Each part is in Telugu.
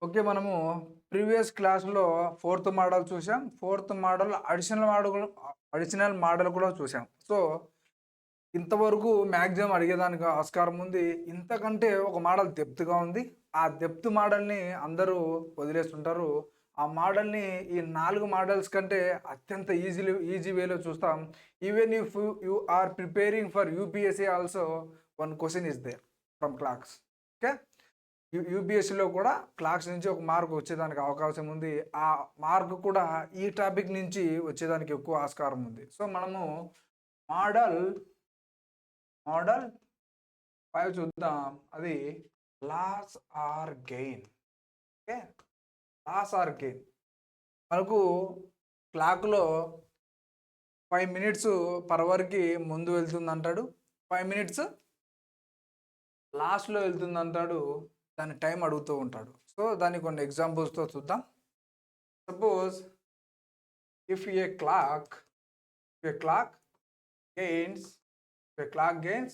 ఓకే. మనము ప్రీవియస్ క్లాస్‌లో ఫోర్త్ మోడల్ చూసాం. ఫోర్త్ మోడల్ అడిషనల్ మోడల్ కూడా చూసాం. సో, ఇంతవరకు మాక్సిమం అడిగేదానికి ఆస్కారం ఉంది. ఇంతకంటే ఒక మోడల్ డెప్త్‌గా ఉంది. ఆ డెప్త్ మోడల్‌ని అందరూ వదిలేస్తుంటారు. ఆ మోడల్‌ని ఈ 4 మోడల్స్ కంటే అత్యంత ఈజీ వేలో చూస్తాం. Even if you are preparing for UPSC also one question is there from clocks. Okay. యూపీఎస్సీలో కూడా క్లాక్స్ నుంచి ఒక మార్క్ వచ్చేదానికి అవకాశం ఉంది. ఆ మార్క్ కూడా ఈ టాపిక్ నుంచి వచ్చేదానికి ఎక్కువ ఆస్కారం ఉంది. సో, మనము మోడల్, మోడల్ 5 చూద్దాం. అది loss or gain. Okay. Loss or gain. మనకు క్లాక్‌లో 5 మినిట్స్ పర్ అవర్‌కి ముందు వెళ్తుందంటాడు. 5 మినిట్స్ లాస్ట్‌లో వెళ్తుందంటాడు. దాని టైం అడుగుతూ ఉంటాడు. సో, దాన్ని కొన్ని ఎగ్జాంపుల్స్‌తో చూద్దాం. Suppose if a clock if a clock gains if a clock gains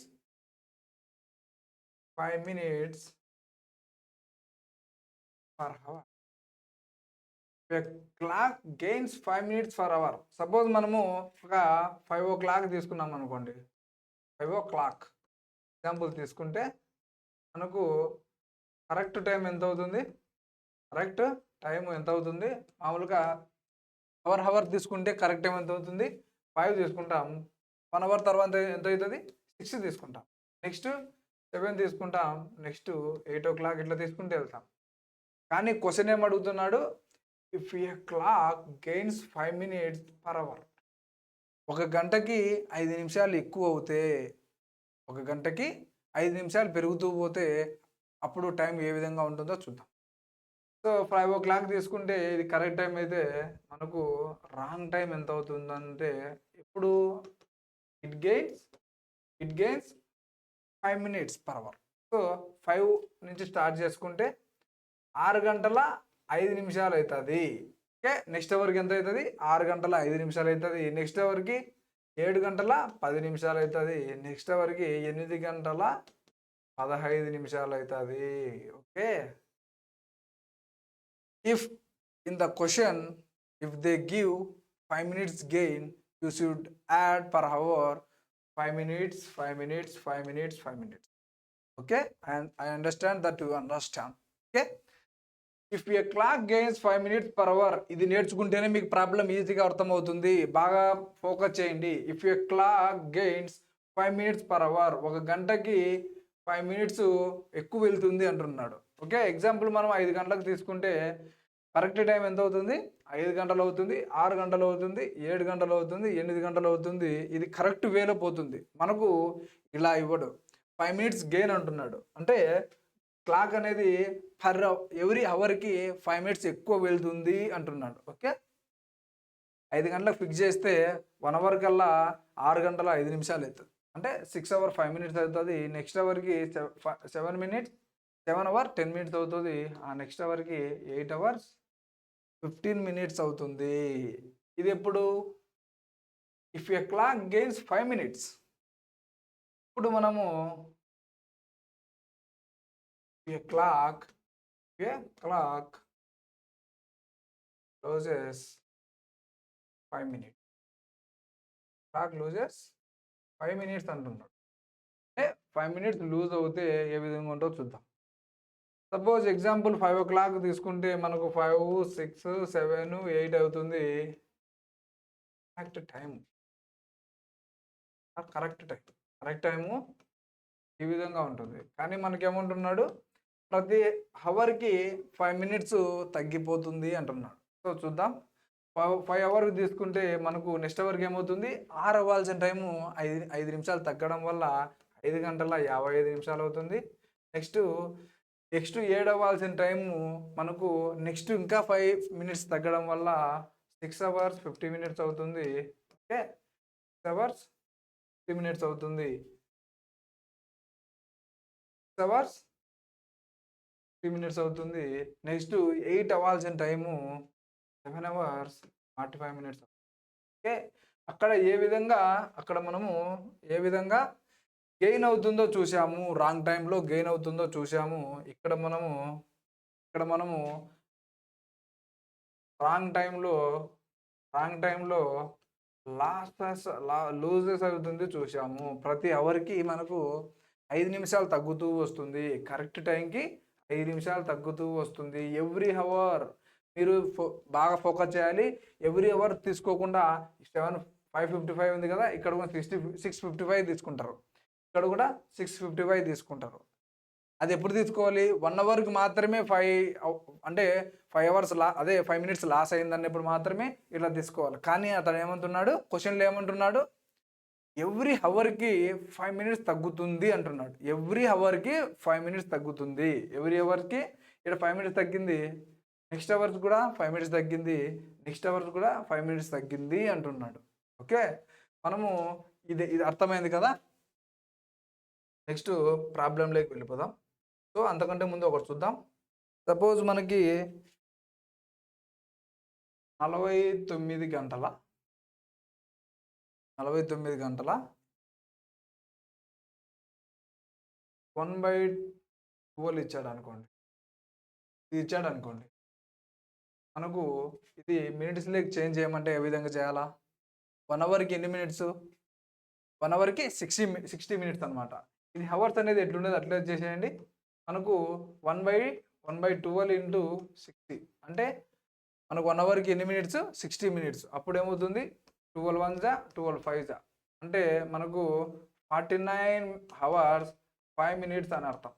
5 minutes per hour. If a clock gains 5 minutes per hour. Suppose మనము ఒక 5 o'clock తీసుకున్నాం అనుకోండి. 5 o'clock ఎగ్జాంపుల్ తీసుకుంటే మనకు కరెక్ట్ టైం ఎంత అవుతుంది? కరెక్ట్ టైం ఎంత అవుతుంది? మామూలుగా అవర్ తీసుకుంటే కరెక్ట్ టైం ఎంత అవుతుంది? 5 తీసుకుంటాం. 1 అవర్ తర్వాత ఎంత అవుతది? 6 తీసుకుంటాం. నెక్స్ట్ 7 తీసుకుంటాం. నెక్స్ట్ 8 ఇట్లా తీసుకుంటూ వెళ్తాం. కానీ క్వెషన్ ఏం అడుగుతున్నాడు? If a clock gains 5 minutes per hour. ఒక గంటకి 5 నిమిషాలు ఎక్కువ అవుతే, ఒక గంటకి 5 నిమిషాలు పెరుగుతూ పోతే అప్పుడు టైం ఏ విధంగా ఉంటుందో చూద్దాం. సో, 5 తీసుకుంటే ఇది కరెక్ట్ టైం అయితే మనకు రాంగ్ టైం ఎంత అవుతుందంటే ఇప్పుడు it gains it gains 5 minutes per hour. So, 5 నుంచి స్టార్ట్ చేసుకుంటే 6 గంటల 5 నిమిషాలు అయితది. ఓకే. నెక్స్ట్ అవర్‌కి ఎంత అయితది? 6 గంటల 5 నిమిషాలు అయితది. నెక్స్ట్ అవర్‌కి 7 గంటల 10 నిమిషాలు అయితది. నెక్స్ట్ అవర్‌కి 8 గంటల 15 నిమిషాలు అయితది. Okay. If in the question, if they give 5 minutes gain, you should add per hour 5 minutes, 5 minutes, 5 minutes, 5 minutes. Okay, and I understand that you understand. Okay. If a clock gains 5 minutes per hour, ఇది నేర్చుకుంటేనే మీకు ప్రాబ్లం ఈజీగా అర్థమవుతుంది. బాగా ఫోకస్ చేయండి. If a clock gains 5 minutes per hour, ఒక గంటకి 5 మినిట్స్ ఎక్కువ వెళ్తుంది అంటున్నాడు. ఓకే. ఎగ్జాంపుల్ మనం 5 గంటలకు తీసుకుంటే కరెక్ట్ టైం ఎంత అవుతుంది? 5 గంటలు అవుతుంది, 6 గంటలు అవుతుంది, 7 గంటలు అవుతుంది, 8 గంటలు అవుతుంది. ఇది కరెక్ట్ వేలో పోతుంది. మనకు ఇలా ఇవ్వడు. 5 మినిట్స్ గెయిన్ అంటున్నాడు. అంటే క్లాక్ అనేది ఎవ్రీ అవర్‌కి 5 మినిట్స్ ఎక్కువ వెళ్తుంది అంటున్నాడు. ఓకే. 5 గంటలకు ఫిక్స్ చేస్తే 1 అవర్ కల్లా 6 గంటల 5 నిమిషాలు అయితది. అంటే 6 అవర్ 5 మినిట్స్ అవుతది. నెక్స్ట్ అవర్‌కి 7 మినిట్స్ 7 అవర్ 10 మినిట్స్ అవుతది. ఆ నెక్స్ట్ అవర్‌కి 8 అవర్స్ 15 మినిట్స్ అవుతుంది. ఇది ఎప్పుడు? If a clock gains 5 minutes. ఇప్పుడు మనము ఎ clock loses 5 minutes. Clock loses 5 minutes అంటున్నాడు. అంటే 5 మినిట్స్ లూజ్ అవుతే ఏ విధంగా ఉంటదో చూద్దాం. సపోజ్ ఎగ్జాంపుల్ 5 తీసుకుంటే మనకు 5, 6, 7, 8 అవుతుంది. Correct time. Correct time. Correct time ఈ విధంగా ఉంటుంది. కానీ మనకేమంటున్నాడు? ప్రతి హవర్‌కి 5 మినిట్స్ తగ్గిపోతుంది అంటున్నాడు. సో, చూద్దాం. 5 అవర్‌కి తీసుకుంటే మనకు నెక్స్ట్ అవర్‌కి ఏమవుతుంది? 6 అవ్వాల్సిన టైము 5 నిమిషాలు తగ్గడం వల్ల 5 గంటల 55 నిమిషాలు అవుతుంది. నెక్స్ట్, నెక్స్ట్ 7 అవ్వాల్సిన టైము మనకు నెక్స్ట్ ఇంకా 5 మినిట్స్ తగ్గడం వల్ల 6 అవర్స్ 50 మినిట్స్ అవుతుంది. ఓకే. 6 అవర్స్ 50 మినిట్స్ అవుతుంది. 6 అవర్స్ 50 మినిట్స్ అవుతుంది. నెక్స్ట్ 8 అవ్వాల్సిన టైము 7 అవర్స్ 45 మినిట్స్. ఓకే. అక్కడ ఏ విధంగా అక్కడ మనము ఏ విధంగా గెయిన్ అవుతుందో చూసాము. రాంగ్ టైమ్‌లో గెయిన్ అవుతుందో చూసాము. ఇక్కడ మనము ఇక్కడ మనము రాంగ్ టైంలో లూజెస్ అవుతుంది చూసాము. ప్రతి అవర్కి మనకు 5 నిమిషాలు తగ్గుతూ వస్తుంది. కరెక్ట్ టైంకి 5 నిమిషాలు తగ్గుతూ వస్తుంది. ఎవ్రీ అవర్ మీరు బాగా ఫోకస్ చేయాలి. ఎవ్రీ అవర్ తీసుకోకుండా 5:55 ఉంది కదా, ఇక్కడ కూడా 6:55 తీసుకుంటారు. ఇక్కడ కూడా 6:55 తీసుకుంటారు. అది ఎప్పుడు తీసుకోవాలి? 1 అవర్కి మాత్రమే 5 అవర్స్ 5 మినిట్స్ లాస్ అయిందన్నప్పుడు మాత్రమే ఇలా తీసుకోవాలి. కానీ అతను ఏమంటున్నాడు, క్వశ్చన్లో ఏమంటున్నాడు, ఎవ్రీ అవర్కి 5 మినిట్స్ తగ్గుతుంది అంటున్నాడు. ఎవ్రీ అవర్కి 5 మినిట్స్ తగ్గుతుంది. ఎవ్రీ అవర్కి ఇక్కడ 5 మినిట్స్ తగ్గింది, నెక్స్ట్ అవర్స్ కూడా 5 మినిట్స్ తగ్గింది, నెక్స్ట్ అవర్స్ కూడా 5 మినిట్స్ తగ్గింది అంటున్నాడు. ఓకే, మనము ఇది అర్థమైంది కదా. నెక్స్ట్ ప్రాబ్లంలోకి వెళ్ళిపోదాం. సో అంతకంటే ముందు ఒకటి చూద్దాం. సపోజ్ మనకి 49 గంటల 1/12 ఇచ్చాడు అనుకోండి. మనకు ఇది మినిట్స్ లేక్ చేంజ్ చేయమంటే ఏ విధంగా చేయాలా? 1 అవర్కి ఎన్ని మినిట్స్? 1 అవర్కి 60 మినిట్స్ అనమాట. ఇది అవర్స్ అనేది ఎట్లుండేది అట్లా చేసేయండి. మనకు 1/12 ఇంటూ 60 అంటే మనకు 1 అవర్కి ఎన్ని మినిట్స్? 60 మినిట్స్. అప్పుడు ఏమవుతుంది? 12 1 12 5 అంటే మనకు 49 అవర్స్ 5 మినిట్స్ అని అర్థం.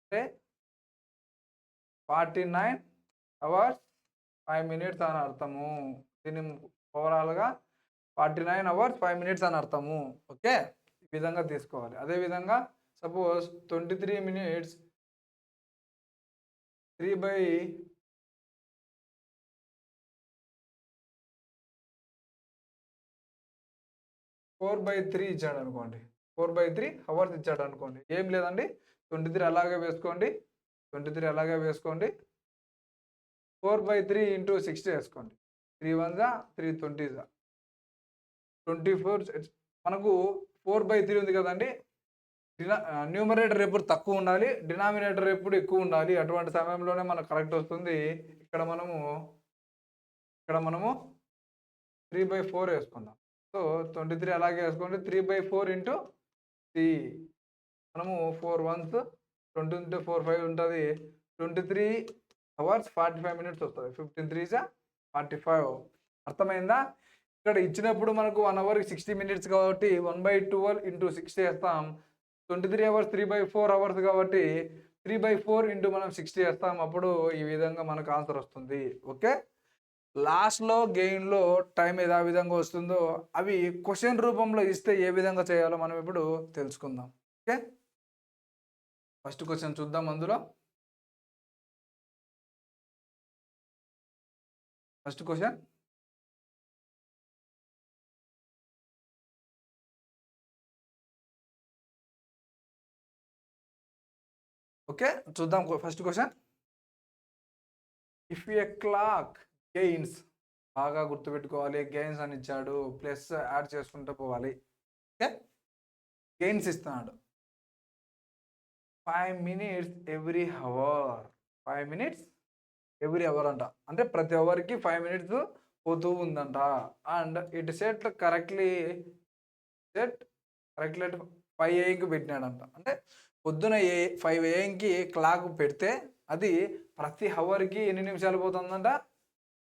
అంటే 49 అవర్స్ 5 మినిట్స్ అని అర్థము. దీన్ని ఓవరాల్గా 49 అవర్స్ 5 మినిట్స్ అని అర్థము. ఓకే, ఈ విధంగా తీసుకోవాలి. అదేవిధంగా సపోజ్ 23 మినిట్స్ 3/4/3 ఇచ్చాడు అనుకోండి. 4/3 అవర్స్ ఇచ్చాడు అనుకోండి. ఏం లేదండి, 23 అలాగే వేసుకోండి. 4/3 ఇంటూ 60 వేసుకోండి. 3 1 3 20 24. మనకు 4/3 ఉంది కదండి. న్యూమరేటర్ ఎప్పుడు తక్కువ ఉండాలి, డినామినేటర్ ఎప్పుడు ఎక్కువ ఉండాలి. అటువంటి సమయంలోనే మనకు కరెక్ట్ వస్తుంది. ఇక్కడ మనము 3/4 వేసుకుందాం. సో 23 అలాగే వేసుకోండి. 3/4 ఇంటూ 3 మనము 4 1 2 ఇంటూ 4 5 ఉంటుంది. 23 అవర్స్ 45 మినిట్స్ వస్తుంది. 15 3 45. అర్థమైందా? ఇక్కడ ఇచ్చినప్పుడు మనకు 1 అవర్కి 60 మినిట్స్ కాబట్టి 1/12 ఇంటూ 60 వేస్తాం. 23 అవర్స్ 3/4 అవర్స్ కాబట్టి 3/4 ఇంటూ మనం 60 వేస్తాం. అప్పుడు ఈ విధంగా మనకు ఆన్సర్ వస్తుంది. ఓకే, లాస్ట్లో గెయిన్లో టైం ఏ విధంగా వస్తుందో అవి క్వశ్చన్ రూపంలో ఇస్తే ఏ విధంగా చేయాలో మనం ఇప్పుడు తెలుసుకుందాం. ఓకే, ఫస్ట్ క్వశ్చన్ చూద్దాం. అందులో ఫస్ట్ క్వశ్చన్ ఓకే చూద్దాం. First question, if a clock gains, బాగా గుర్తుపెట్టుకోవాలి, గెయిన్స్ అని ఇచ్చాడు, ప్లస్ యాడ్ చేసుకుంటూ పోవాలి. ఓకే, గెయిన్స్ ఇస్తున్నాడు. 5 minutes every hour. 5 minutes every hour అంట. అంటే ప్రతి అవర్కి 5 మినిట్స్ పోతూ ఉందంట. And it set correctly 5 AM పెట్టినాడంట. అంటే పొద్దున 5 AM క్లాక్ పెడితే అది ప్రతి అవర్కి ఎన్ని నిమిషాలు పోతుందంట?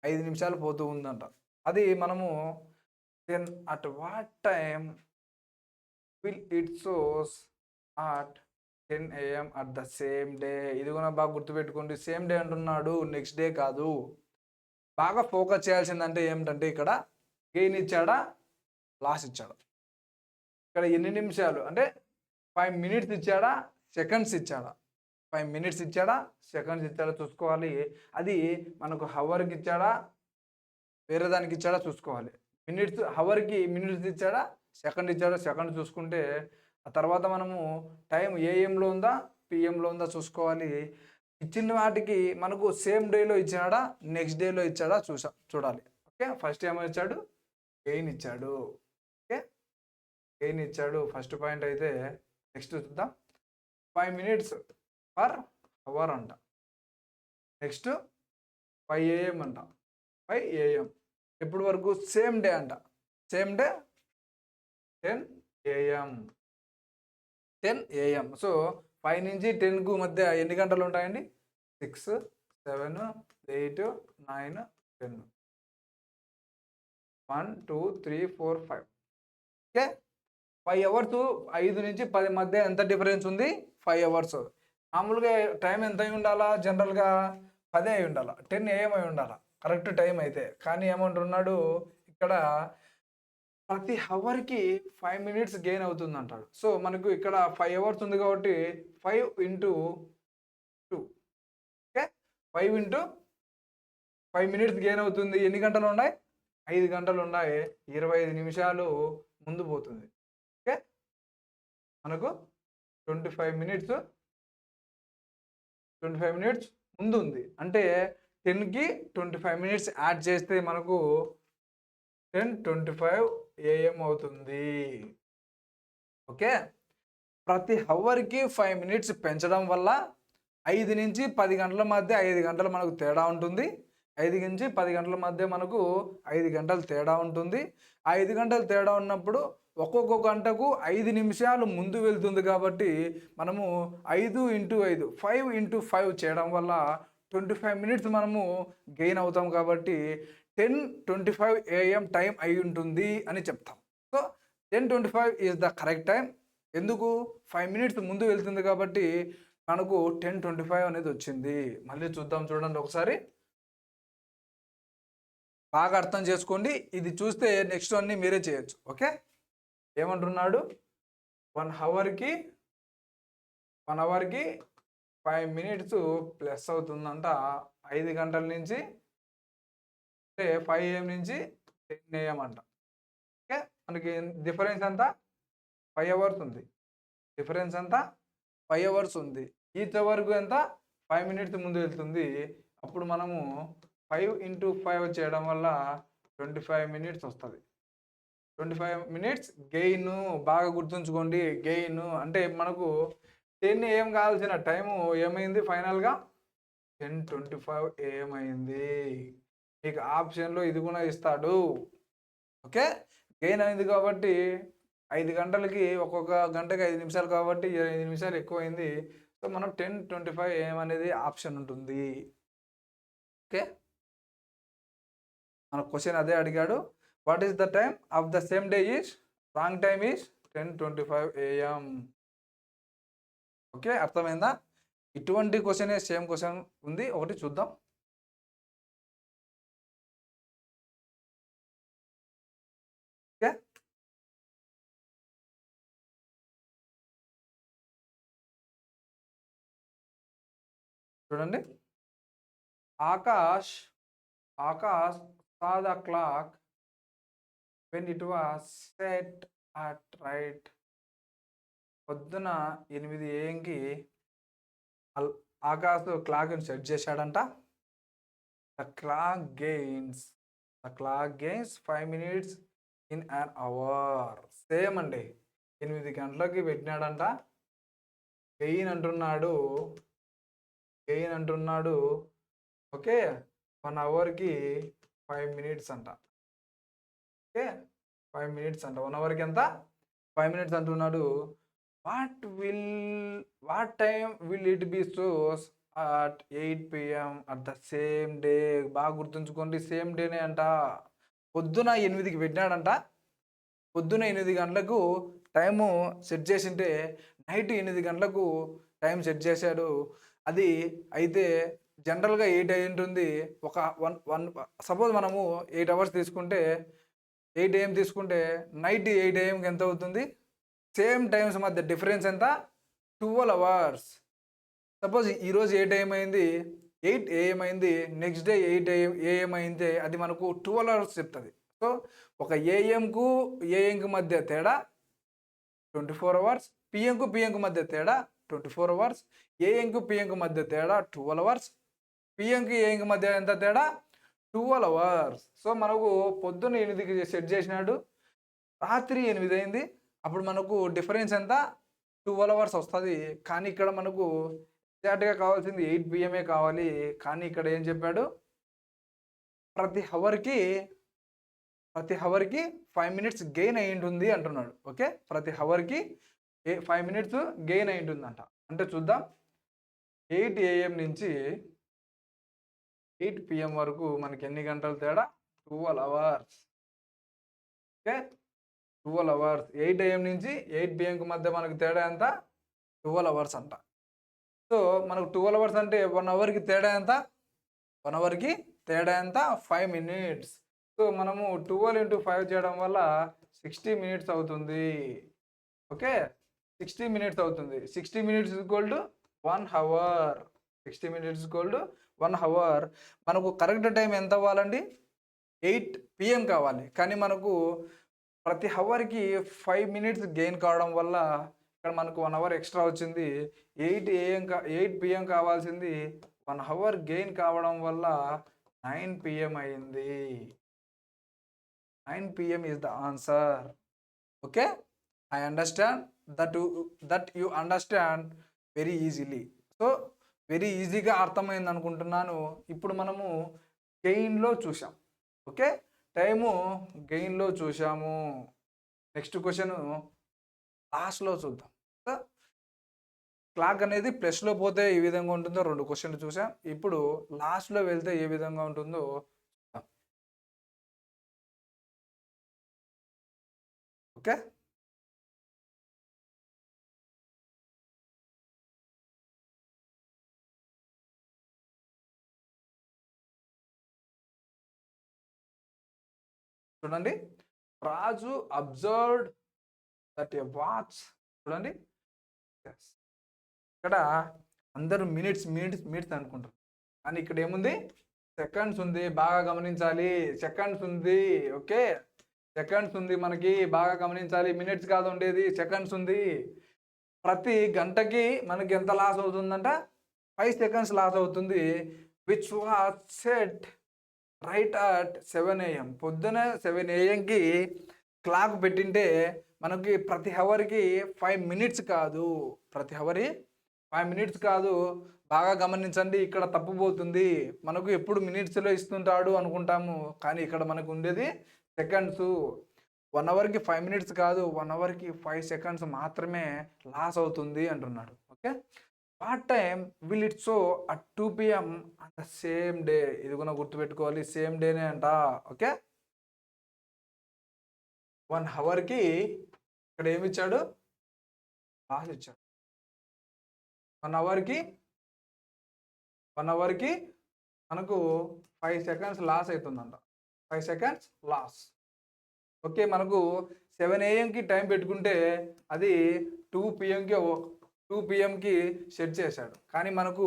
5 నిమిషాలు పోతూ ఉందంట. అది మనము then at what time will it shows at 10 AM at the same day. ఇది కూడా బాగా గుర్తుపెట్టుకోండి. సేమ్ డే అంటున్నాడు, నెక్స్ట్ డే కాదు. బాగా ఫోకస్ చేయాల్సిందంటే ఏమిటంటే ఇక్కడ గెయిన్ ఇచ్చాడా, లాస్ ఇచ్చాడా, ఇక్కడ ఎన్ని నిమిషాలు అంటే 5 మినిట్స్ ఇచ్చాడా, సెకండ్స్ ఇచ్చాడా. 5 మినిట్స్ ఇచ్చాడా, సెకండ్స్ ఇచ్చాడా చూసుకోవాలి. అది మనకు హవర్కి ఇచ్చాడా, వేరే దానికి ఇచ్చాడా చూసుకోవాలి. మినిట్స్ హవర్కి మినిట్స్ ఇచ్చాడా, సెకండ్ ఇచ్చాడా, సెకండ్ చూసుకుంటే ఆ తర్వాత మనము టైం ఏఎంలో ఉందా, పిఎంలో ఉందా చూసుకోవాలి. ఇచ్చిన వాటికి మనకు సేమ్ డేలో ఇచ్చాడా, నెక్స్ట్ డేలో ఇచ్చాడా చూడాలి. ఓకే, ఫస్ట్ ఏమో ఇచ్చాడు, గెయిన్ ఇచ్చాడు. ఓకే, గెయిన్ ఇచ్చాడు ఫస్ట్ పాయింట్ అయితే. నెక్స్ట్ చూద్దాం. 5 మినిట్స్ పర్ అవర్ అంట. నెక్స్ట్ 5 AM అంట, 5 AM. ఎప్పుడు వరకు? సేమ్ డే అంట, same day 10 AM, 10 AM. So 5 నుంచి 10కు మధ్య ఎన్ని గంటలు ఉంటాయండి? 6, 7, 8, 9, 10. 1, 2, 3, 4, 5. Okay, 5 hours. 5 నుంచి 10 మధ్య ఎంత డిఫరెన్స్ ఉంది? 5 అవర్స్. మామూలుగా టైం ఎంత అయి ఉండాలా? జనరల్గా 10 అయి ఉండాలా, 10 AM అయి ఉండాలా కరెక్ట్ టైం అయితే. కానీ ఏమంటున్నాడు ఇక్కడ, ప్రతి అవర్కి 5 మినిట్స్ గెయిన్ అవుతుంది అంటాడు. సో మనకు ఇక్కడ 5 అవర్స్ ఉంది కాబట్టి 5 into 2. Okay, 5 into 5 minutes gain అవుతుంది. ఎన్ని గంటలు ఉన్నాయి? 5 గంటలు ఉన్నాయి. 25 నిమిషాలు ముందు పోతుంది. ఓకే, మనకు 25 మినిట్స్ ముందు ఉంది. అంటే 10కి 25 మినిట్స్ యాడ్ చేస్తే మనకు 10:25 AM అవుతుంది. ఓకే, ప్రతి అవర్కి 5 మినిట్స్ పెంచడం వల్ల 5 నుంచి 10 గంటల మధ్య 5 గంటలు మనకు తేడా ఉంటుంది. 5 నుంచి 10 గంటల మధ్య మనకు 5 గంటలు తేడా ఉంటుంది. 5 గంటలు తేడా ఉన్నప్పుడు ఒక్కొక్క గంటకు 5 నిమిషాలు ముందు వెళ్తుంది కాబట్టి మనము 5 ఇంటూ 5, 5 ఇంటూ 5 చేయడం వల్ల 25 మినిట్స్ మనము గెయిన్ అవుతాం కాబట్టి 10:25 AM టైం అయి ఉంటుంది అని చెప్తాం. So 10:25 is the correct time. ఎందుకు? 5 మినిట్స్ ముందు వెళ్తుంది కాబట్టి మనకు 10:25 అనేది వచ్చింది. మళ్ళీ చూద్దాం, చూడండి ఒకసారి, బాగా అర్థం చేసుకోండి. ఇది చూస్తే నెక్స్ట్ అన్ని మీరే చేయొచ్చు. ఓకే, ఏమంటున్నాడు? 1 అవర్కి 5 మినిట్స్ ప్లస్ అవుతుందంట 5 గంటల నుంచి, అంటే 5 AM నుంచి 10 AM అంట. ఓకే, మనకి డిఫరెన్స్ ఎంత? 5 అవర్స్ ఉంది. డిఫరెన్స్ ఎంత? 5 అవర్స్ ఉంది. ఈచ్ అవర్కు ఎంత? 5 మినిట్స్ ముందు వెళ్తుంది. అప్పుడు మనము 5 ఇంటూ 5 చేయడం వల్ల 25 మినిట్స్ వస్తుంది. 25 మినిట్స్ గెయిన్. బాగా గుర్తుంచుకోండి, గెయిన్ అంటే మనకు 10 AM కావాల్సిన టైము ఏమైంది? ఫైనల్గా 10:25 AM అయింది. మీకు ఆప్షన్లో ఇది కూడా ఇస్తాడు. ఓకే, గెయిన్ అయింది కాబట్టి 5 గంటలకి ఒక్కొక్క గంటకి 5 నిమిషాలు కాబట్టి 25 నిమిషాలు ఎక్కువైంది. సో మనం 10:25 AM అనేది ఆప్షన్ ఉంటుంది. ఓకే, మన క్వశ్చన్ అదే అడిగాడు. What is the time of the same day is? Wrong time is 10:25 AM. Okay, అర్థమైందా? ఇటువంటి క్వశ్చనే సేమ్ క్వశ్చన్ ఉంది, ఒకటి చూద్దాం. ఓకే, చూడండి. Akash saw the clock when it was set at right. పొద్దున 8 AM ఆకాశ్ క్లాక్ని సెట్ చేశాడంట. The clock gains 5 minutes in an hour. Same అండి, 8 గంటలకి పెట్టినాడంట. గెయిన్ అంటున్నాడు. ఓకే, 1 అవర్కి 5 మినిట్స్ అంట. ఓకే, 5 మినిట్స్ అంట. 1 అవర్కి ఎంత? 5 మినిట్స్ అంటున్నాడు. What time will it be shows at 8 PM at the same day. బాగా గుర్తుంచుకోండి, సేమ్ డేనే అంట. పొద్దున 8కి పెట్టినాడంట. పొద్దున 8 గంటలకు టైము సెట్ చేసింటే నైట్ 8 గంటలకు టైం సెట్ చేశాడు. అది అయితే జనరల్గా 8 అయి ఉంటుంది. ఒక సపోజ్ మనము 8 అవర్స్ తీసుకుంటే 8 AM తీసుకుంటే నైట్ 8 AMకి ఎంత అవుతుంది? సేమ్ టైమ్స్ మధ్య డిఫరెన్స్ ఎంత? 12 అవర్స్. సపోజ్ ఈరోజు 8 AM అయింది, 8 AM అయింది, నెక్స్ట్ డే 8 AM అయితే అది మనకు 12 అవర్స్ చెప్తుంది. సో ఒక ఏఎంకి మధ్య తేడా 24 అవర్స్, పిఎంకు మధ్య తేడా 24 అవర్స్, ఏఎంకి మధ్య తేడా 12 అవర్స్, ఏఎంకి మధ్య ఎంత తేడా? 12 అవర్స్. సో మనకు పొద్దున్న 8కి సెట్ చేసినాడు, రాత్రి 8 అయింది. అప్పుడు మనకు డిఫరెన్స్ ఎంత? 12 అవర్స్ వస్తుంది. కానీ ఇక్కడ మనకు ఎగ్జాక్ట్గా కావాల్సింది 8 PM కావాలి. కానీ ఇక్కడ ఏం చెప్పాడు, ప్రతి హవర్కి 5 మినిట్స్ గెయిన్ అయి ఉంటుంది అంటున్నాడు. ఓకే, ప్రతి హవర్కి 5 మినిట్స్ గెయిన్ అయి ఉంటుందంట. అంటే చూద్దాం, 8 AM నుంచి 8 PM వరకు మనకి ఎన్ని గంటలు తేడా? 12 అవర్స్. Okay, 12 hours. 8 AM నుంచి 8 PMకి మధ్య మనకు తేడా ఎంత? 12 అవర్స్ అంట. సో మనకు 12 అవర్స్ అంటే 1 అవర్కి తేడా ఎంత? 1 అవర్కి తేడా ఎంత? 5 మినిట్స్. సో మనము 12 into 5 చేయడం వల్ల 60 మినిట్స్ అవుతుంది. ఓకే, 60 మినిట్స్ అవుతుంది. 60 minutes equal to 1 hour. 60 minutes equal to 1 hour. మనకు కరెక్ట్ టైం ఎంత అవ్వాలండి? 8 PM కావాలి. కానీ మనకు ప్రతి హవర్కి 5 మినిట్స్ గెయిన్ కావడం వల్ల ఇక్కడ మనకు 1 అవర్ ఎక్స్ట్రా వచ్చింది. 8 PM కావాల్సింది 1 అవర్ గెయిన్ కావడం వల్ల 9 PM అయింది. 9 PM is the answer. Okay, I understand that you understand very easily. So very ఈజీగా అర్థమైంది అనుకుంటున్నాను. ఇప్పుడు మనము గెయిన్లో చూసాం. ఓకే, టైము గెయిన్లో చూసాము. నెక్స్ట్ క్వశ్చన్ లాస్ట్లో చూద్దాం. క్లాక్ అనేది ప్లస్లో పోతే ఏ విధంగా ఉంటుందో 2 క్వశ్చన్లు చూసాం. ఇప్పుడు లాస్ట్లో వెళ్తే ఏ విధంగా ఉంటుందో చూద్దాం. ఓకే, చూడండి, రాజు అబ్జర్వ్డ్ దట్ ఏ వాచ్. చూడండి, ఇక్కడ అందరూ మినిట్స్ మినిట్స్ మినిట్స్ అనుకుంటారు, కానీ ఇక్కడ ఏముంది? సెకండ్స్ ఉంది. బాగా గమనించాలి, సెకండ్స్ ఉంది. ఓకే, సెకండ్స్ ఉంది, మనకి బాగా గమనించాలి. మినిట్స్ కాదు ఉండేది, సెకండ్స్ ఉంది. ప్రతి గంటకి మనకి ఎంత లాస్ అవుతుందంట? 5 సెకండ్స్ లాస్ అవుతుంది. Which was set right at 7 AM. పొద్దున 7 AMకి క్లాక్ పెట్టింటే మనకి ప్రతి హవర్కి 5 మినిట్స్ కాదు, ప్రతి హవర్ 5 మినిట్స్ కాదు. బాగా గమనించండి, ఇక్కడ తప్పుపోతుంది. మనకు ఎప్పుడు మినిట్స్లో ఇస్తుంటాడు అనుకుంటాము, కానీ ఇక్కడ మనకు ఉండేది సెకండ్స్. 1 అవర్కి 5 మినిట్స్ కాదు, 1 అవర్కి 5 సెకండ్స్ మాత్రమే లాస్ అవుతుంది అంటున్నాడు. Okay, what time will it show at 2 PM on the same day. ఇది కూడా గుర్తుపెట్టుకోవాలి, సేమ్ డేనే అంట. ఓకే, 1 అవర్కి ఇక్కడ ఏమి ఇచ్చాడు? లాస్ ఇచ్చాడు. 1 అవర్కి మనకు 5 సెకండ్స్ లాస్ అవుతుందంట. 5 సెకండ్స్ లాస్. ఓకే, మనకు 7 AMకి టైం పెట్టుకుంటే అది 2 PMకి సెట్ చేశాడు. కానీ మనకు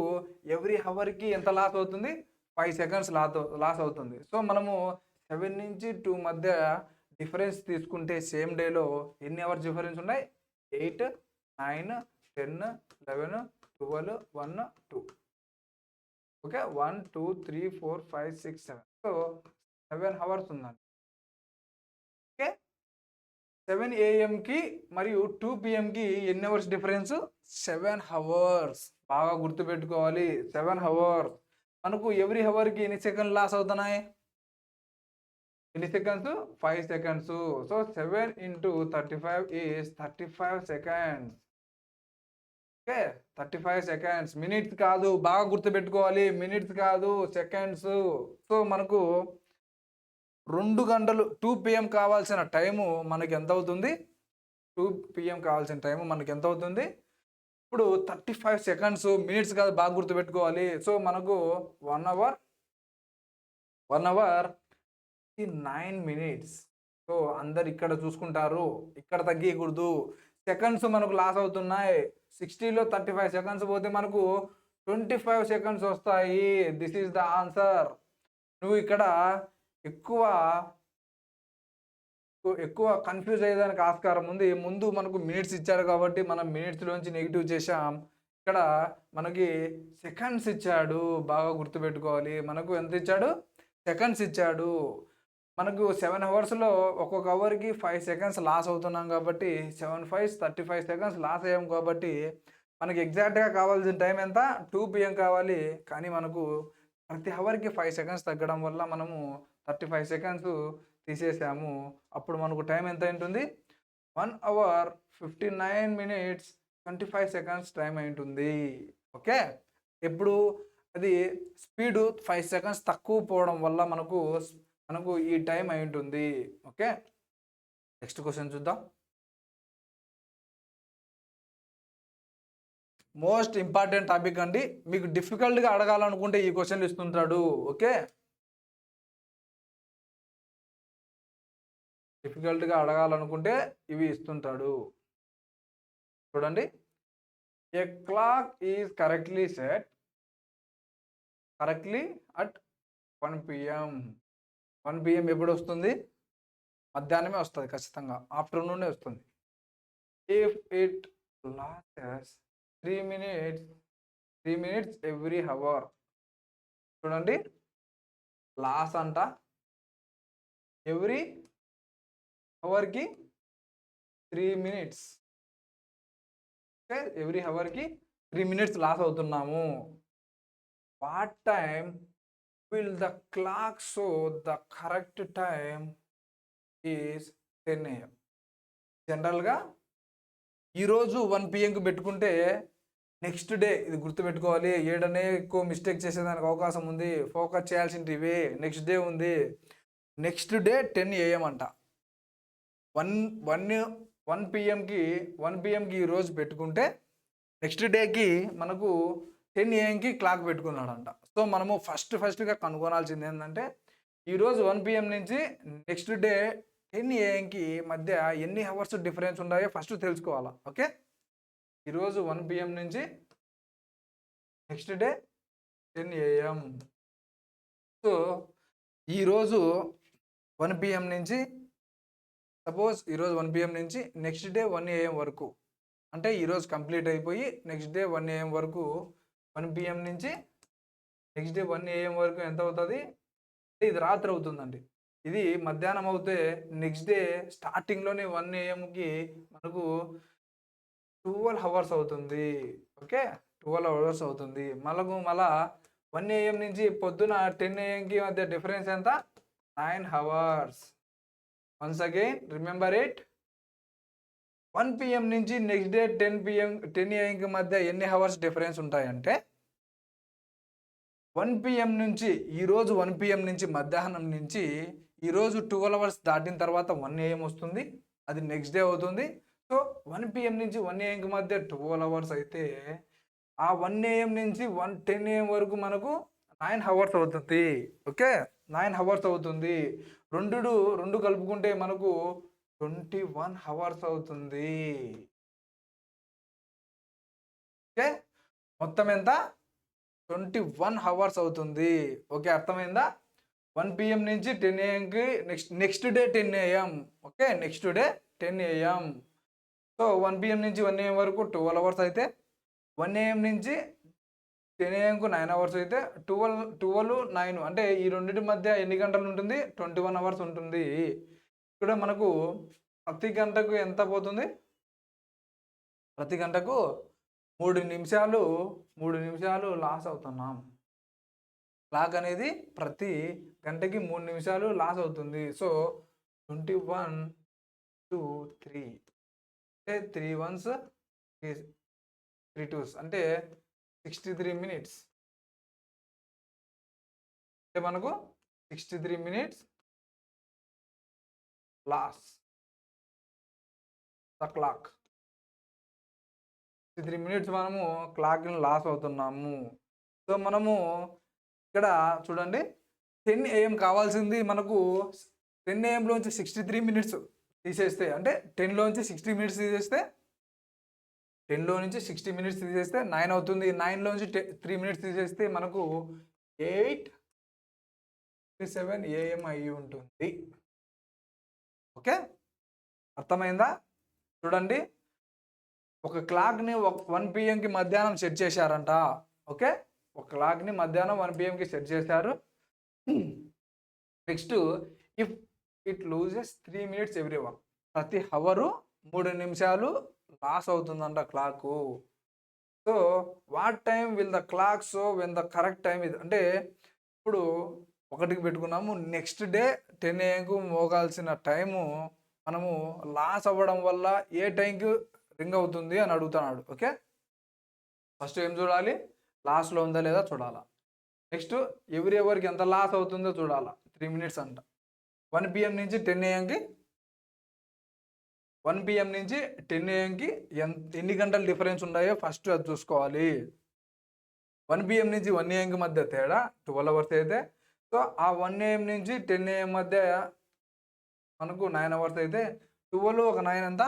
ఎవ్రీ అవర్కి ఎంత లాస్ అవుతుంది? 5 సెకండ్స్ లాస్ అవుతుంది. సో మనము 7 నుంచి 2 మధ్య డిఫరెన్స్ తీసుకుంటే సేమ్ డేలో ఎన్ని అవర్స్ డిఫరెన్స్ ఉన్నాయి? 8, 9, 10, 11, 12, 1, 2. ఓకే, 1, 2, 3, 4, 5, 6, 7. సో 7 అవర్స్ ఉందండి. ఓకే, 7 AMకి మరియు 2 PMకి ఎన్ని అవర్స్ డిఫరెన్స్? 7 అవర్స్. బాగా గుర్తుపెట్టుకోవాలి, 7 అవర్స్. మనకు ఎవ్రీ అవర్కి ఎన్ని సెకండ్ లాస్ అవుతున్నాయి? ఎన్ని seconds? 5 seconds. So 7 into 35 is 35 seconds. Okay, 35 seconds. Minutes కాదు, బాగా గుర్తుపెట్టుకోవాలి, మినిట్స్ కాదు, సెకండ్స్. సో మనకు 2 గంటలు 2 PM కావాల్సిన టైము మనకి ఎంత అవుతుంది? 2 PM కావాల్సిన టైము మనకి ఎంత అవుతుంది? ఇప్పుడు 35 సెకండ్స్. మినిట్స్ కాదు, బాగా గుర్తుపెట్టుకోవాలి. సో మనకు 1 అవర్ 9 మినిట్స్. సో అందరు ఇక్కడ చూసుకుంటారు, ఇక్కడ తగ్గకూడదు. సెకండ్స్ మనకు లాస్ అవుతున్నాయి. 60లో 35 సెకండ్స్ పోతే మనకు 25 సెకండ్స్ వస్తాయి. This is the answer. నువ్వు ఇక్కడ ఎక్కువ కన్ఫ్యూజ్ అయ్యేదానికి ఆస్కారం ఉంది. ముందు మనకు మినిట్స్ ఇచ్చాడు కాబట్టి మనం మినిట్స్లోంచి నెగిటివ్ చేసాం. ఇక్కడ మనకి సెకండ్స్ ఇచ్చాడు, బాగా గుర్తుపెట్టుకోవాలి. మనకు ఎంత ఇచ్చాడు? సెకండ్స్ ఇచ్చాడు. మనకు 7 అవర్స్లో ఒక్కొక్క అవర్కి 5 సెకండ్స్ లాస్ అవుతున్నాం కాబట్టి 7 5 35 సెకండ్స్ లాస్ అయ్యాం కాబట్టి మనకి ఎగ్జాక్ట్గా కావాల్సిన టైం ఎంత 2 PM కావాలి, కానీ మనకు ప్రతి అవర్కి 5 సెకండ్స్ తగ్గడం వల్ల మనము 35 సెకండ్స్ తీసేసాము. అప్పుడు మనకు టైం ఎంత ఉంటుంది, 1 అవర్ 59 మినిట్స్ 25 సెకండ్స్ టైం అయి ఉంటుంది. ఓకే, ఎప్పుడు అది స్పీడు 5 సెకండ్స్ తక్కువ పోవడం వల్ల మనకు ఈ టైం అయి ఉంటుంది. ఓకే, నెక్స్ట్ క్వశ్చన్ చూద్దాం. మోస్ట్ ఇంపార్టెంట్ టాపిక్ అండి. మీకు డిఫికల్ట్గా అడగాలనుకుంటే ఈ క్వశ్చన్లు ఇస్తుంటాడు. ఓకే, డిఫికల్ట్గా అడగాలనుకుంటే ఇవి ఇస్తుంటాడు. చూడండి, a clock is correctly set correctly at 1 PM. 1 PM ఎప్పుడు వస్తుంది, మధ్యాహ్నమే వస్తుంది, ఖచ్చితంగా ఆఫ్టర్నూనే వస్తుంది. If it loses 3 minutes every hour. చూడండి, లాస్ అంట ఎవ్రీ అవర్కి 3 minutes. ఓకే, ఎవ్రీ అవర్కి 3 minutes లాస్ అవుతున్నాము. What time will the clock show the correct time is 10 AM. జనరల్గా ఈరోజు 1 PMకి పెట్టుకుంటే నెక్స్ట్ డే, ఇది గుర్తుపెట్టుకోవాలి, ఏడనే ఎక్కువ మిస్టేక్ చేసేదానికి అవకాశం ఉంది. ఫోకస్ చేయాల్సింది ఇవే. నెక్స్ట్ డే ఉంది, నెక్స్ట్ డే 10 AM అంట. 1 PMకి ఈరోజు పెట్టుకుంటే నెక్స్ట్ డేకి మనకు 10 AM క్లాక్ పెట్టుకున్నాడంట. సో మనము ఫస్ట్గా కనుగొనాల్సింది ఏంటంటే, ఈరోజు 1 PM నుంచి నెక్స్ట్ డే 10 AM మధ్య ఎన్ని అవర్స్ డిఫరెన్స్ ఉన్నాయో ఫస్ట్ తెలుసుకోవాలా. ఓకే, ఈరోజు 1 PM నుంచి నెక్స్ట్ డే 10 AM. సో ఈరోజు 1 PM నుంచి, సపోజ్ ఈరోజు 1 PM నుంచి నెక్స్ట్ డే 1 AM వరకు, అంటే ఈరోజు కంప్లీట్ అయిపోయి నెక్స్ట్ డే 1 AM వరకు, 1 PM నుంచి నెక్స్ట్ డే 1 AM వరకు ఎంత అవుతుంది, ఇది రాత్రి అవుతుందండి. ఇది మధ్యాహ్నం అవుతే నెక్స్ట్ డే స్టార్టింగ్లోనే 1 AMకి మనకు 12 అవర్స్ అవుతుంది. ఓకే, 12 అవర్స్ అవుతుంది. మళ్ళా 1 AM నుంచి పొద్దున 10 AMకి మధ్య డిఫరెన్స్ ఎంత, 9 hours. Once again remember it. 1 PM నుంచి నెక్స్ట్ డే 10 AMకి మధ్య ఎన్ని అవర్స్ డిఫరెన్స్ ఉంటాయంటే, 1 PM నుంచి ఈరోజు 1 PM నుంచి మధ్యాహ్నం నుంచి ఈరోజు 12 అవర్స్ దాటిన తర్వాత 1 AM వస్తుంది, అది నెక్స్ట్ డే అవుతుంది. సో 1 PM నుంచి 1 AMకి మధ్య 12 అవర్స్ అయితే, ఆ 1 AM నుంచి 10 AM వరకు మనకు 9 అవర్స్ అవుతుంది. ఓకే, 9 అవర్స్ అవుతుంది. రెండు కలుపుకుంటే మనకు 21 అవర్స్ అవుతుంది. ఓకే, మొత్తం ఎంత, 21 అవర్స్ అవుతుంది. ఓకే, అర్థమైందా? 1 PM నుంచి 10 AMకి next day 10 AM. Okay, next day 10 AM. So 1 PM నుంచి 1 AM వరకు 12 అవర్స్ అయితే, 1 AM నుంచి 10 AMకు 9 అవర్స్ అయితే, 12 9 అంటే ఈ రెండింటి మధ్య ఎన్ని గంటలు ఉంటుంది, 21 అవర్స్ ఉంటుంది. ఇక్కడ మనకు ప్రతి గంటకు ఎంత పోతుంది, ప్రతి గంటకు 3 నిమిషాలు లాస్ అవుతున్నాం. క్లాక్ అనేది ప్రతి గంటకి 3 నిమిషాలు లాస్ అవుతుంది. సో 21 2 3 అంటే 3 1s 3 2s అంటే 63 minutes. అంటే మనకు 63 minutes loss the clock. 63 minutes మనము క్లాక్ని లాస్ అవుతున్నాము. సో మనము ఇక్కడ చూడండి, 10 AM కావాల్సింది మనకు. 10 AMలోంచి 63 minutes తీసేస్తే, అంటే 10లోంచి 60 minutes తీసేస్తే, 10లో నుంచి 60 minutes తీసేస్తే 9 అవుతుంది. 9లోంచి 3 minutes తీసేస్తే మనకు 8:57 AM అయ్యి ఉంటుంది. ఓకే, అర్థమైందా? చూడండి, ఒక క్లాక్ని 1 PMకి మధ్యాహ్నం సెట్ చేశారంట. ఓకే, ఒక క్లాక్ని మధ్యాహ్నం 1 PMకి సెట్ చేశారు. Next, if it loses 3 minutes every one, ప్రతి అవరు 3 నిమిషాలు లాస్ అవుతుందంట clock. So what time will the clock so when the correct time ఇది అంటే ఇప్పుడు 1కి పెట్టుకున్నాము. నెక్స్ట్ డే 10 AM మోగాల్సిన టైము మనము లాస్ అవ్వడం వల్ల ఏ టైంకి రింగ్ అవుతుంది అని అడుగుతున్నాడు. ఓకే, ఫస్ట్ ఏం చూడాలి, లాస్ట్లో ఉందా లేదా చూడాలా. నెక్స్ట్ ఎవరికి ఎంత లాస్ అవుతుందో చూడాలా. 3 minutes అంట. 1 PM నుంచి 10 AMకి 1 PM నుంచి 10 AMకి ఎన్ని గంటలు డిఫరెన్స్ ఉన్నాయో ఫస్ట్ అది చూసుకోవాలి. 1 PM నుంచి 1 AMకి మధ్య తేడా 12 hours అయితే, సో ఆ 1 AM నుంచి 10 AM మధ్య మనకు 9 hours అయితే 12 ఒక 9 ఎంత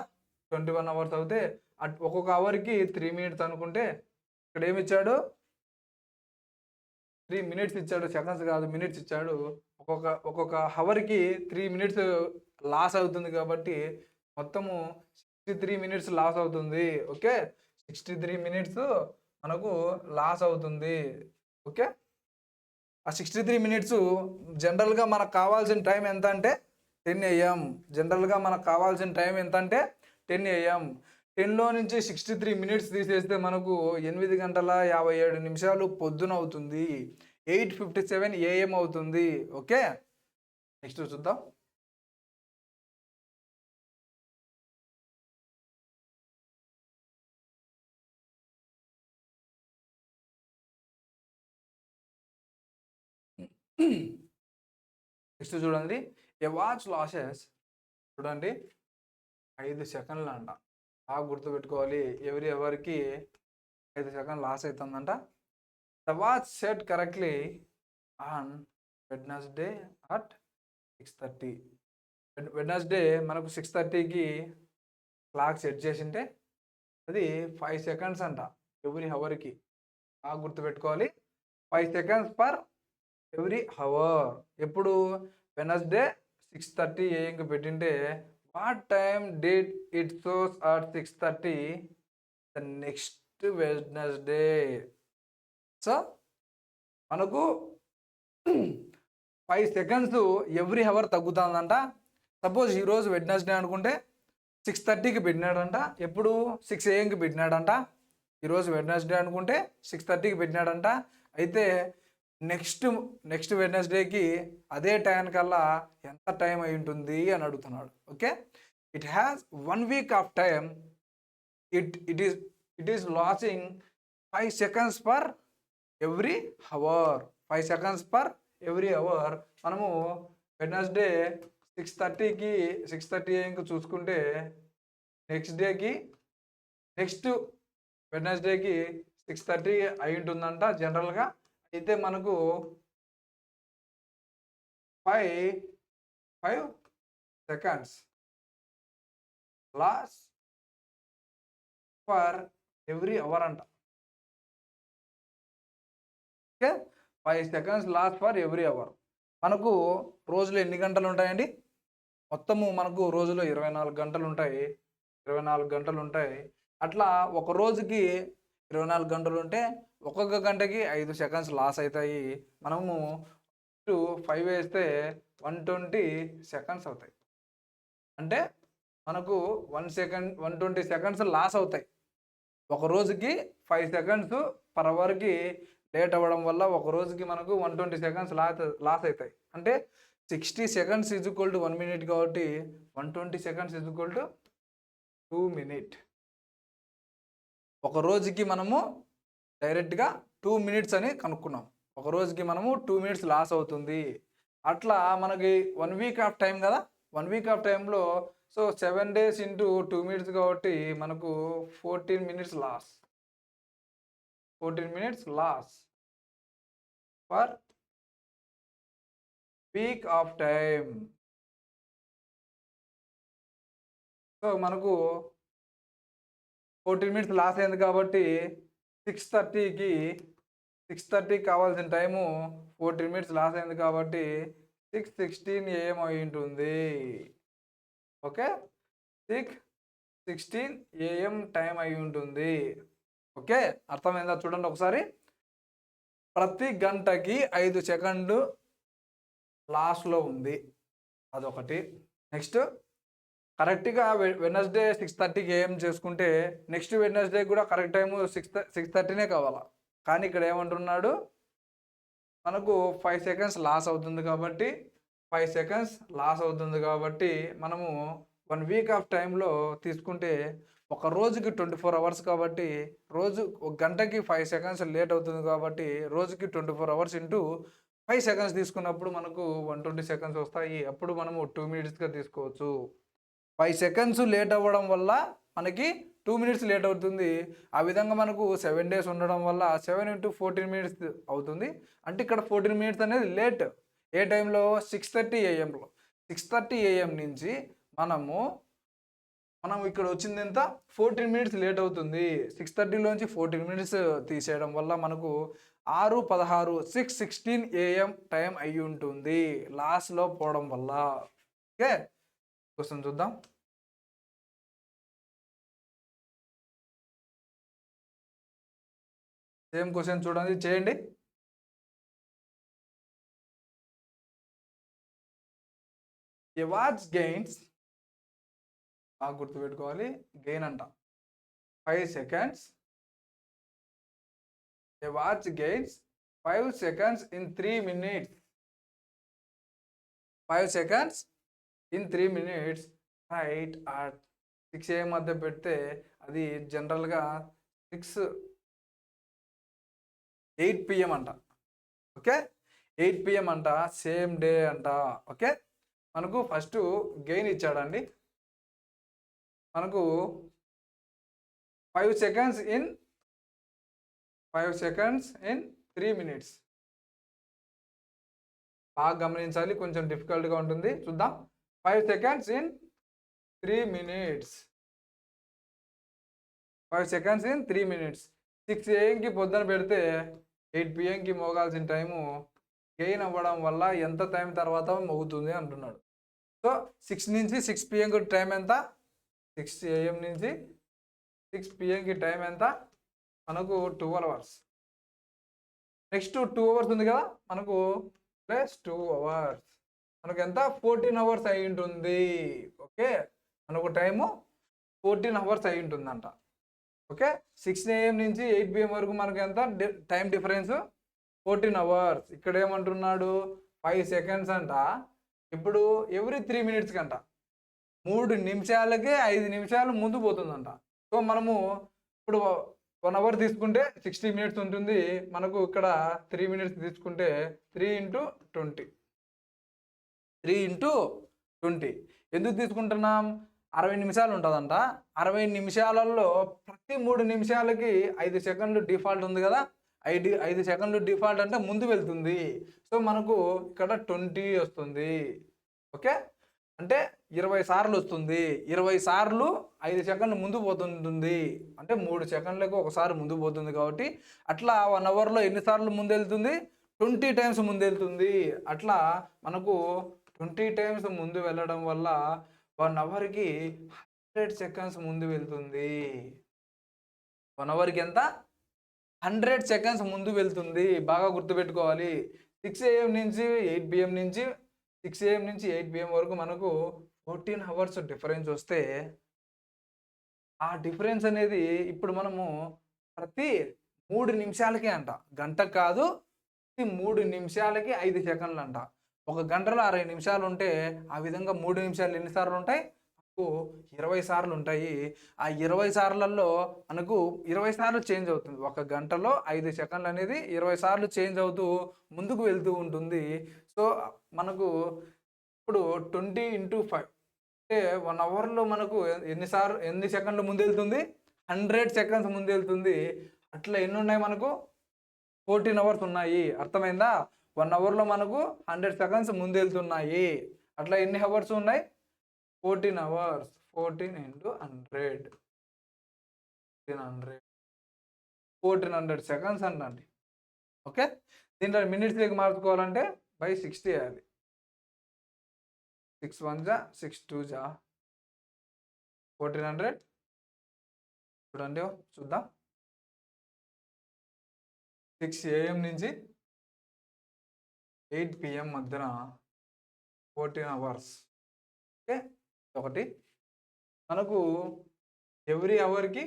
21 hours అవుతే ఒక్కొక్క అవర్కి 3 minutes అనుకుంటే ఇక్కడ ఏమి ఇచ్చాడు, 3 minutes ఇచ్చాడు. సెకండ్స్ కాదు, మినిట్స్ ఇచ్చాడు. ఒక్కొక్క అవర్కి 3 minutes లాస్ అవుతుంది కాబట్టి మొత్తము 63 minutes లాస్ అవుతుంది. ఓకే, 63 minutes మనకు లాస్ అవుతుంది. ఓకే, ఆ 63 minutes జనరల్గా మనకు కావాల్సిన టైం ఎంత అంటే 10 AM. జనరల్గా మనకు కావాల్సిన టైం ఎంత అంటే 10 AM. 10లో నుంచి 63 minutes తీసేస్తే మనకు 8 గంటల 57 నిమిషాలు పొద్దున అవుతుంది. 8:57 AM అవుతుంది. ఓకే, నెక్స్ట్ చూద్దాం. నెక్స్ట్ చూడండి, ఏ వాచ్ లాసెస్ చూడండి 5 సెకండ్లు అంట. బాగా గుర్తుపెట్టుకోవాలి, ఎవరికి 5 సెకండ్లు లాస్ అవుతుందంట. The watch set correctly on Wednesday at 6:30. Wednesday మనకు 6:30కి క్లాక్ సెట్ చేసింటే అది 5 seconds అంట ఎవ్రీ అవర్కి. బాగా గుర్తుపెట్టుకోవాలి, 5 seconds పర్ ఎవ్రీ అవర్. ఎప్పుడు వెనస్డే 6:30 AMకి పెట్టింటే what time did it shows at 6:30 the next Wednesday. So మనకు 5 seconds ఎవ్రీ అవర్ తగ్గుతుందంట. సపోజ్ ఈరోజు వెడ్నెస్డే అనుకుంటే 6:30కి పెట్టినాడంట. ఎప్పుడు 6 AMకి పెట్టినాడంట. ఈరోజు వెడ్నెస్డే అనుకుంటే 6:30కి పెట్టినాడంట. అయితే నెక్స్ట్ వెడ్నెస్డేకి అదే టైం కల్లా ఎంత టైం అయి ఉంటుంది అని అడుగుతున్నాడు. Okay, it has 1 week of time. It is losing 5 seconds per every hour. 5 seconds per every hour. మనము వెడ్నెస్డే 6:30 AMకి చూసుకుంటే నెక్స్ట్ వెడ్నెస్డేకి 6:30 అయి ఉంటుందంట జనరల్గా. అయితే మనకు 5 seconds loss for every hour అంట. Okay, 5 seconds loss for every hour. మనకు రోజులో ఎన్ని గంటలు ఉంటాయండి? మొత్తము మనకు రోజులో 24 గంటలు ఉంటాయి. 24 గంటలు ఉంటాయి. అట్లా ఒక రోజుకి 24 గంటలు ఉంటే ఒక్కొక్క గంటకి 5 seconds లాస్ అవుతాయి. మనము 5 వేస్తే 120 seconds అవుతాయి. అంటే మనకు 120 seconds లాస్ అవుతాయి. ఒక రోజుకి 5 seconds పర్ అవర్కి లేట్ అవ్వడం వల్ల ఒక రోజుకి మనకు 120 seconds లాస్ అవుతాయి. అంటే 60 seconds = 1 minute కాబట్టి 120 seconds = 2 minutes. ఒక రోజుకి మనము డైరెక్ట్గా 2 minutes అని కనుక్కున్నాం. ఒక రోజుకి మనము 2 minutes లాస్ అవుతుంది. అట్లా మనకి 1 week ఆఫ్ టైం కదా. 1 week ఆఫ్ టైంలో సో 7 days into 2 minutes కాబట్టి మనకు 14 minutes loss. 14 minutes loss per week of time. So మనకు 14 minutes లాస్ అయింది కాబట్టి 6:30కి కావాల్సిన టైము 14 minutes లాస్ అయింది కాబట్టి 6:16 AM అయి ఉంటుంది. ఓకే, 6:16 AM టైం అయి ఉంటుంది. ఓకే, అర్థమైందా? చూడండి ఒకసారి. ప్రతి గంటకి 5 సెకండ్లు లాస్లో ఉంది, అదొకటి. నెక్స్ట్ కరెక్ట్గా వెనస్డే 6:30కి AM చేసుకుంటే నెక్స్ట్ వెనస్డే కూడా కరెక్ట్ టైము 6:30నే కావాలా. కానీ ఇక్కడ ఏమంటున్నాడు, మనకు 5 సెకండ్స్ లాస్ అవుతుంది కాబట్టి 5 సెకండ్స్ లాస్ అవుతుంది కాబట్టి మనము 1 వీక్ ఆఫ్ టైంలో తీసుకుంటే ఒక రోజుకి 24 అవర్స్ కాబట్టి రోజు ఒక గంటకి 5 సెకండ్స్ లేట్ అవుతుంది కాబట్టి రోజుకి 24 అవర్స్ ఇంటూ 5 సెకండ్స్ తీసుకున్నప్పుడు మనకు 120 సెకండ్స్ వస్తాయి. అప్పుడు మనము 2 మినిట్స్గా తీసుకోవచ్చు. 5 సెకండ్స్ లేట్ అవ్వడం వల్ల మనకి 2 మినిట్స్ లేట్ అవుతుంది. ఆ విధంగా మనకు 7 డేస్ ఉండడం వల్ల 7 × 14 మినిట్స్ అవుతుంది. అంటే ఇక్కడ 14 మినిట్స్ అనేది లేట్. ఏ టైంలో? 6:30 AM. 6:30 AM నుంచి మనం ఇక్కడ వచ్చింది ఎంత? 14 మినిట్స్ లేట్ అవుతుంది. 6:30లోంచి 14 మినిట్స్ తీసేయడం వల్ల మనకు 6:16 6:16 AM టైం అయ్యి ఉంటుంది లాస్ట్లో పోవడం వల్ల. ఓకే, క్వశ్చన్ చూద్దాం. సేమ్ క్వశ్చన్ చూడండి, చేయండి. ఏ వాచ్ గెయిన్స్, బాగా గుర్తుపెట్టుకోవాలి, గెయిన్ అంట 5 seconds. A watch gains 5 seconds in 3 minutes. 5 seconds in 3 minutes right at 6 AM మధ్య పెడితే అది జనరల్గా 8 PM అంట. ఓకే, 8 PM అంట, సేమ్ డే అంట. ఓకే, మనకు ఫస్ట్ గెయిన్ ఇచ్చాడండి. మనకు 5 సెకండ్స్ ఇన్ 3 మినిట్స్. బాగా గమనించాలి, కొంచెం డిఫికల్ట్గా ఉంటుంది. చూద్దాం. 5 seconds in 3 minutes. 5 seconds in 3 minutes. 6 AMకి పొద్దున పెడితే 8 PMకి మోగాల్సిన టైము గెయిన్ అవ్వడం వల్ల ఎంత టైం తర్వాత మోగుతుంది అంటున్నాడు. సో 6 నుంచి 6 PMకి టైం ఎంత? 6 AM నుంచి 6 PMకి టైం ఎంత? మనకు 12 అవర్స్. నెక్స్ట్ 2 అవర్స్ ఉంది కదా మనకు, ప్లస్ 2 అవర్స్ మనకు ఎంత? 14 అవర్స్ అయి ఉంటుంది. ఓకే, మనకు టైము 14 అవర్స్ అయి ఉంటుందంట. ఓకే, 6 AM నుంచి 8 PM వరకు మనకు ఎంత టైం డిఫరెన్స్? 14 అవర్స్. ఇక్కడ ఏమంటున్నాడు? 5 సెకండ్స్ అంట. ఇప్పుడు ఎవ్రీ 3 మినిట్స్ కంట 3 నిమిషాలకే 5 నిమిషాలు ముందు పోతుందంట. సో మనము ఇప్పుడు 1 అవర్ తీసుకుంటే 60 మినిట్స్ ఉంటుంది. మనకు ఇక్కడ 3 మినిట్స్ తీసుకుంటే 3 × 20. 3 × 20 ఎందుకు తీసుకుంటున్నాం? 60 నిమిషాలు ఉంటుందంట. 60 నిమిషాలలో ప్రతి 3 నిమిషాలకి 5 సెకండ్లు డిఫాల్ట్ ఉంది కదా, 5 సెకండ్లు డిఫాల్ట్ అంటే ముందు వెళ్తుంది. సో మనకు ఇక్కడ 20 వస్తుంది. ఓకే, అంటే 20 సార్లు వస్తుంది. 20 సార్లు 5 సెకండ్లు ముందు పోతుంది. అంటే 3 సెకండ్లకు ఒకసారి ముందు పోతుంది కాబట్టి అట్లా 1 అవర్లో ఎన్నిసార్లు ముందు వెళ్తుంది? 20 టైమ్స్ ముందు వెళ్తుంది. అట్లా మనకు 20 టైమ్స్ ముందు వెళ్ళడం వల్ల 1 అవర్కి 100 సెకండ్స్ ముందు వెళ్తుంది. 1 అవర్కి ఎంత? 100 సెకండ్స్ ముందు వెళ్తుంది. బాగా గుర్తుపెట్టుకోవాలి. 6 AM నుంచి 8 PM నుంచి 6 AM నుంచి 8 PM వరకు మనకు 14 అవర్స్ డిఫరెన్స్ వస్తే ఆ డిఫరెన్స్ అనేది ఇప్పుడు మనము ప్రతి 3 నిమిషాలకే అంట, గంట కాదు, ప్రతి 3 నిమిషాలకి 5 సెకండ్లు అంట. ఒక గంటలో 60 నిమిషాలు ఉంటే ఆ విధంగా 3 నిమిషాలు ఎన్నిసార్లు ఉంటాయి? 20 సార్లు ఉంటాయి. ఆ 20 సార్లలో మనకు 20 సార్లు చేంజ్ అవుతుంది. ఒక గంటలో 5 సెకండ్లు అనేది 20 సార్లు చేంజ్ అవుతూ ముందుకు వెళ్తూ ఉంటుంది. సో మనకు ఇప్పుడు 20 × 5 అంటే 1 అవర్లో మనకు ఎన్ని సెకండ్లు ముందు వెళ్తుంది? 100 సెకండ్స్ ముందు వెళ్తుంది. అట్లా ఎన్ని ఉన్నాయి మనకు? 14 అవర్స్ ఉన్నాయి. అర్థమైందా? 1 అవర్లో మనకు 100 సెకండ్స్ ముందు వెళ్తున్నాయి. అట్లా ఎన్ని అవర్స్ ఉన్నాయి? 14 అవర్స్. 14 × 100 1400 సెకండ్స్ అండి. ఓకే, దీంట్లో మినిట్స్లోకి మార్చుకోవాలంటే బై 60 వేయాలి. 6 1 జా 6 2 జా 1400. చూడండి, చూద్దాం. 6 AM నుంచి 8 PM మధ్యన 14 అవర్స్. ఓకే, ఒకటి. మనకు ఎవ్రీ అవర్కి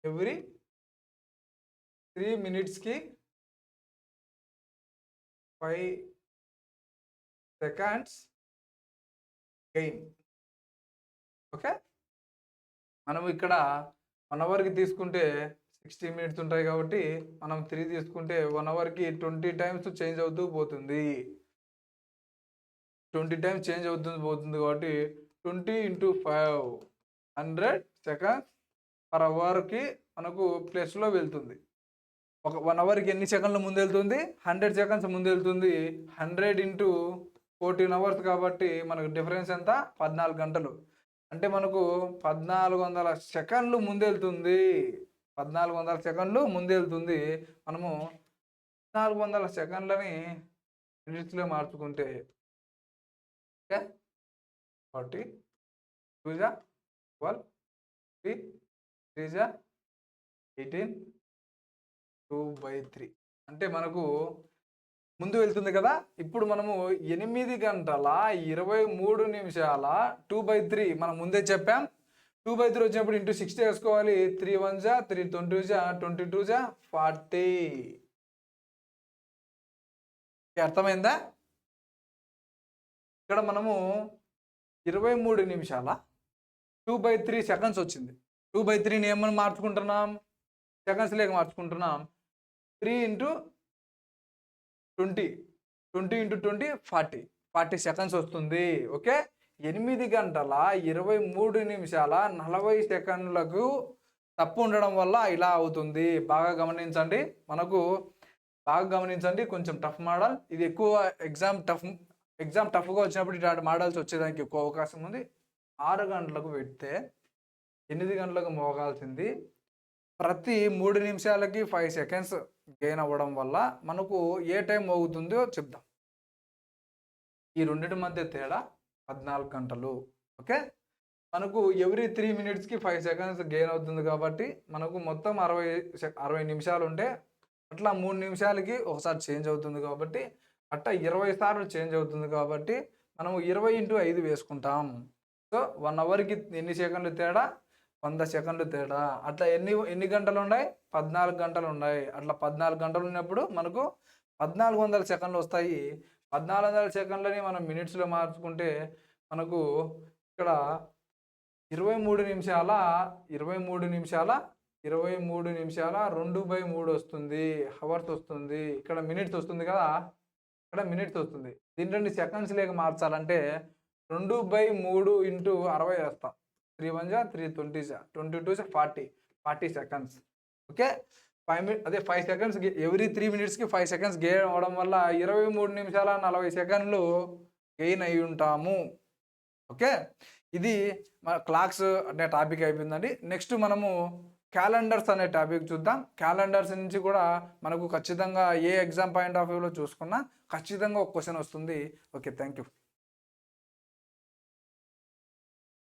ఎవ్రీ 3 minutesకి 5 seconds గెయిన్. ఓకే, మనం ఇక్కడ 1 అవర్కి తీసుకుంటే 60 minutes ఉంటాయి కాబట్టి మనం 3 తీసుకుంటే 1 అవర్కి 20 times చేంజ్ అవుతూ పోతుంది. 20 times చేంజ్ అవుతుంది పోతుంది కాబట్టి 20 × 5 100 seconds per hourకి మనకు ప్లస్లో వెళ్తుంది. ఒక 1 అవర్కి ఎన్ని సెకండ్ల ముందు వెళ్తుంది? 100 seconds ముందు వెళ్తుంది. 100 × 14 hours కాబట్టి మనకు డిఫరెన్స్ ఎంత? 14 గంటలు. అంటే మనకు 1400 సెకండ్లు ముందెళ్తుంది. 1400 సెకండ్లు ముందెళ్తుంది. మనము 1400 సెకండ్లని మినిట్స్లో మార్చుకుంటే ఓకే 40 2 × 12 3 3 × 18 2/3 అంటే మనకు ముందు వెళ్తుంది కదా. ఇప్పుడు మనము 8 గంటల 23 నిమిషాల 2/3 మనం ముందే చెప్పాం. 2/3 వచ్చినప్పుడు ఇంటూ 60 వేసుకోవాలి. 3 1 × 3 20 × 22 × 40. అర్థమైందా? ఇక్కడ మనము 23 నిమిషాల 2/3 seconds వచ్చింది. 2/3ని ఏమని మార్చుకుంటున్నాం? సెకండ్స్ లేక మార్చుకుంటున్నాం. 3 × 20 20 × 20 40 seconds వస్తుంది. ఓకే, 8 గంటల 23 నిమిషాల 40 సెకండ్లకు తప్పు ఉండడం వల్ల ఇలా అవుతుంది. బాగా గమనించండి, కొంచెం టఫ్ మోడల్ ఇది. ఎక్కువ ఎగ్జామ్ టఫ్గా వచ్చినప్పుడు ఇలాంటి మోడల్స్ వచ్చేదానికి ఎక్కువ అవకాశం ఉంది. 6 గంటలకు పెడితే 8 గంటలకు మోగాల్సింది ప్రతి 3 నిమిషాలకి 5 seconds గెయిన్ అవ్వడం వల్ల మనకు ఏ టైం మోగుతుందో చెప్దాం. ఈ రెండింటి మధ్య తేడా 14 గంటలు. ఓకే, మనకు ఎవ్రీ 3 minutesకి 5 seconds గెయిన్ అవుతుంది కాబట్టి మనకు మొత్తం 60 నిమిషాలు ఉంటే అట్లా 3 నిమిషాలకి ఒకసారి చేంజ్ అవుతుంది కాబట్టి అట్లా 20 సార్లు చేంజ్ అవుతుంది కాబట్టి మనము 20 × 5 వేసుకుంటాం. సో 1 అవర్కి ఎన్ని సెకండ్లు తేడా? 100 సెకండ్లు తేడా. అట్లా ఎన్ని గంటలు ఉన్నాయి? 14 గంటలు ఉన్నాయి. అట్లా 14 గంటలు ఉన్నప్పుడు మనకు 1400 సెకండ్లు వస్తాయి. 1400 సెకండ్లని మనం మినిట్స్లో మార్చుకుంటే మనకు ఇక్కడ 23 నిమిషాల 2/3 వస్తుంది. హవర్స్ వస్తుంది. ఇక్కడ మినిట్స్ వస్తుంది కదా, ఇక్కడ మినిట్స్ వస్తుంది. దీంట్లో సెకండ్స్ లేక మార్చాలంటే 2/3 × 60 వేస్తాం. 3 1 × 3 20 × 22 × 40 seconds. ఓకే, 5 seconds ఎవ్రీ 3 minutesకి 5 seconds గెయిన్ అవ్వడం వల్ల 23 నిమిషాల 40 సెకండ్లు గెయిన్ అయి ఉంటాము. ఓకే, ఇది మన క్లాక్స్ అనే టాపిక్ అయిపోయిందండి. నెక్స్ట్ మనము క్యాలెండర్స్ అనే టాపిక్ చూద్దాం. క్యాలెండర్స్ నుంచి కూడా మనకు ఖచ్చితంగా ఏ ఎగ్జామ్ పాయింట్ ఆఫ్ వ్యూలో చూసుకున్నా ఖచ్చితంగా ఒక క్వశ్చన్ వస్తుంది. Okay, thank you.